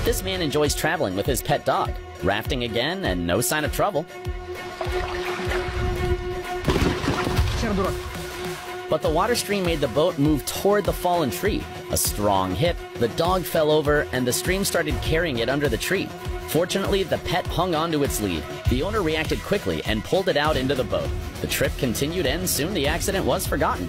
This man enjoys traveling with his pet dog, rafting again and no sign of trouble. But the water stream made the boat move toward the fallen tree. A strong hit, the dog fell over, and the stream started carrying it under the tree. Fortunately, the pet hung onto its lead. The owner reacted quickly and pulled it out into the boat. The trip continued, and soon the accident was forgotten.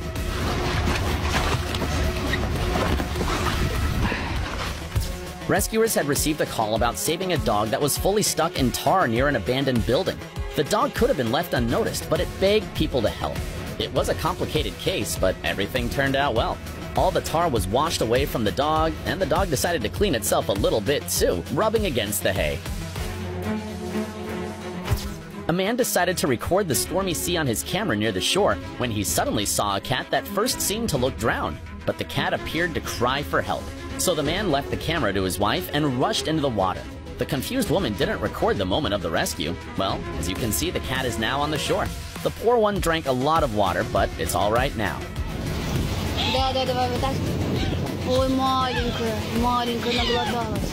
Rescuers had received a call about saving a dog that was fully stuck in tar near an abandoned building. The dog could have been left unnoticed, but it begged people to help. It was a complicated case, but everything turned out well. All the tar was washed away from the dog, and the dog decided to clean itself a little bit too, rubbing against the hay. A man decided to record the stormy sea on his camera near the shore when he suddenly saw a cat that first seemed to look drowned, but the cat appeared to cry for help. So the man left the camera to his wife and rushed into the water. The confused woman didn't record the moment of the rescue. Well, as you can see, the cat is now on the shore. The poor one drank a lot of water, but it's all right now. Ой, маленькая наголодалась.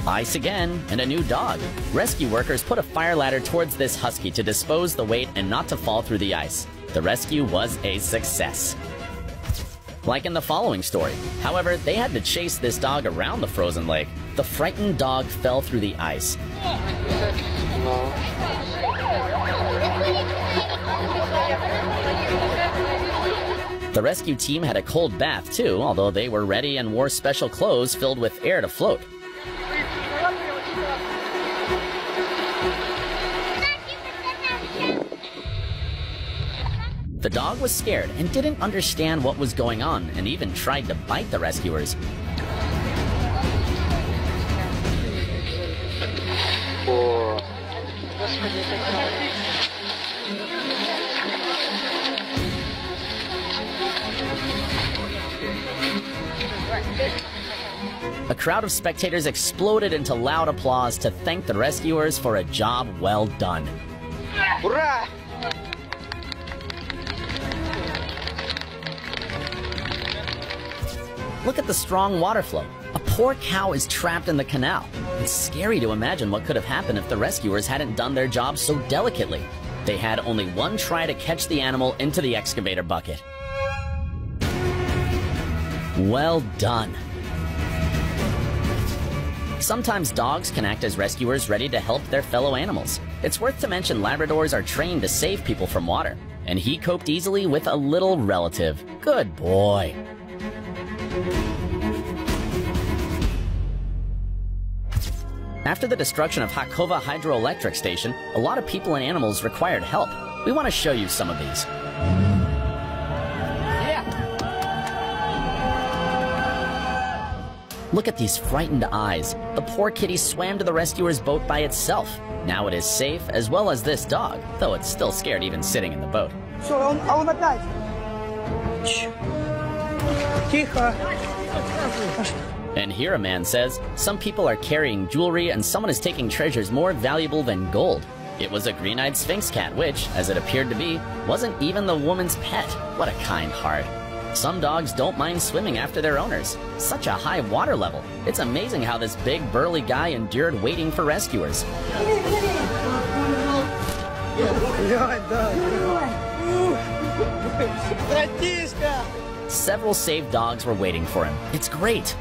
Ice again, and a new dog. Rescue workers put a fire ladder towards this husky to dispose the weight and not to fall through the ice. The rescue was a success. Like in the following story. However, they had to chase this dog around the frozen lake. The frightened dog fell through the ice. The rescue team had a cold bath too, although they were ready and wore special clothes filled with air to float. The dog was scared and didn't understand what was going on and even tried to bite the rescuers. A crowd of spectators exploded into loud applause to thank the rescuers for a job well done. Hurrah! Look at the strong water flow. A poor cow is trapped in the canal. It's scary to imagine what could have happened if the rescuers hadn't done their job so delicately. They had only one try to catch the animal into the excavator bucket. Well done. Sometimes dogs can act as rescuers ready to help their fellow animals. It's worth to mention Labradors are trained to save people from water, and he coped easily with a little relative. Good boy. After the destruction of Hakova Hydroelectric Station, a lot of people and animals required help. We want to show you some of these. Look at these frightened eyes. The poor kitty swam to the rescuer's boat by itself. Now it is safe, as well as this dog, though it's still scared even sitting in the boat. And here a man says, some people are carrying jewelry and someone is taking treasures more valuable than gold. It was a green-eyed Sphinx cat, which, as it appeared to be, wasn't even the woman's pet. What a kind heart. Some dogs don't mind swimming after their owners. Such a high water level. It's amazing how this big, burly guy endured waiting for rescuers. Several saved dogs were waiting for him. It's great.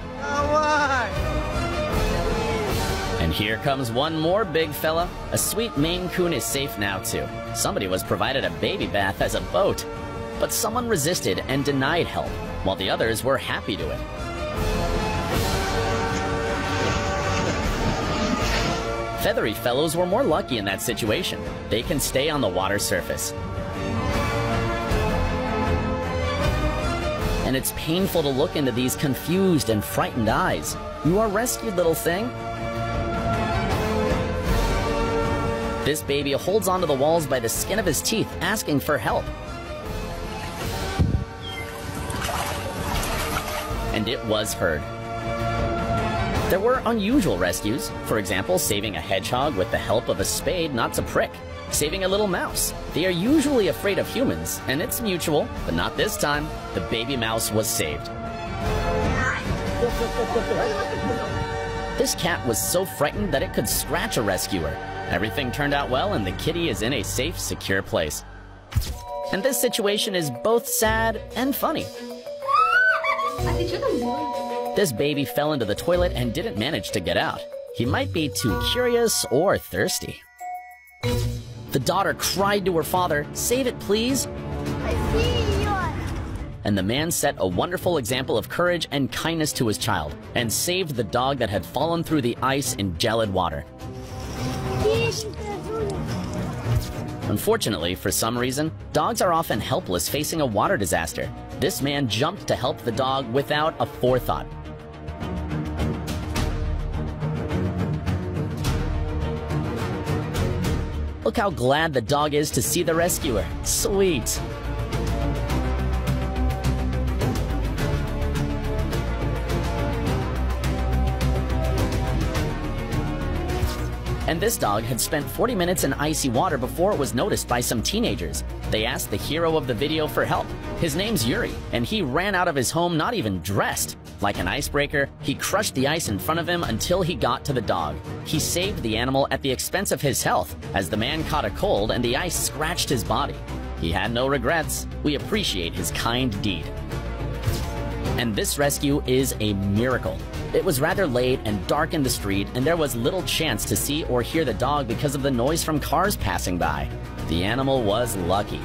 And here comes one more big fella. A sweet Maine Coon is safe now too. Somebody was provided a baby bath as a boat. But someone resisted and denied help, while the others were happy to it. Feathery fellows were more lucky in that situation. They can stay on the water surface. And it's painful to look into these confused and frightened eyes. You are rescued, little thing. This baby holds onto the walls by the skin of his teeth, asking for help. And it was heard. There were unusual rescues, for example, saving a hedgehog with the help of a spade not to prick. saving a little mouse. They are usually afraid of humans, and it's mutual, but not this time. The baby mouse was saved. This cat was so frightened that it could scratch a rescuer. Everything turned out well, and the kitty is in a safe, secure place. And this situation is both sad and funny. This baby fell into the toilet and didn't manage to get out. He might be too curious or thirsty. The daughter cried to her father, "Save it, please." And the man set a wonderful example of courage and kindness to his child and saved the dog that had fallen through the ice in gelid water. Unfortunately, for some reason, dogs are often helpless facing a water disaster. This man jumped to help the dog without a forethought. Look how glad the dog is to see the rescuer. Sweet. And this dog had spent 40 minutes in icy water before it was noticed by some teenagers. They asked the hero of the video for help. His name's Yuri, and he ran out of his home not even dressed. Like an icebreaker, he crushed the ice in front of him until he got to the dog. He saved the animal at the expense of his health, as the man caught a cold and the ice scratched his body. He had no regrets. We appreciate his kind deed. And this rescue is a miracle. It was rather late and dark in the street, and there was little chance to see or hear the dog because of the noise from cars passing by. The animal was lucky.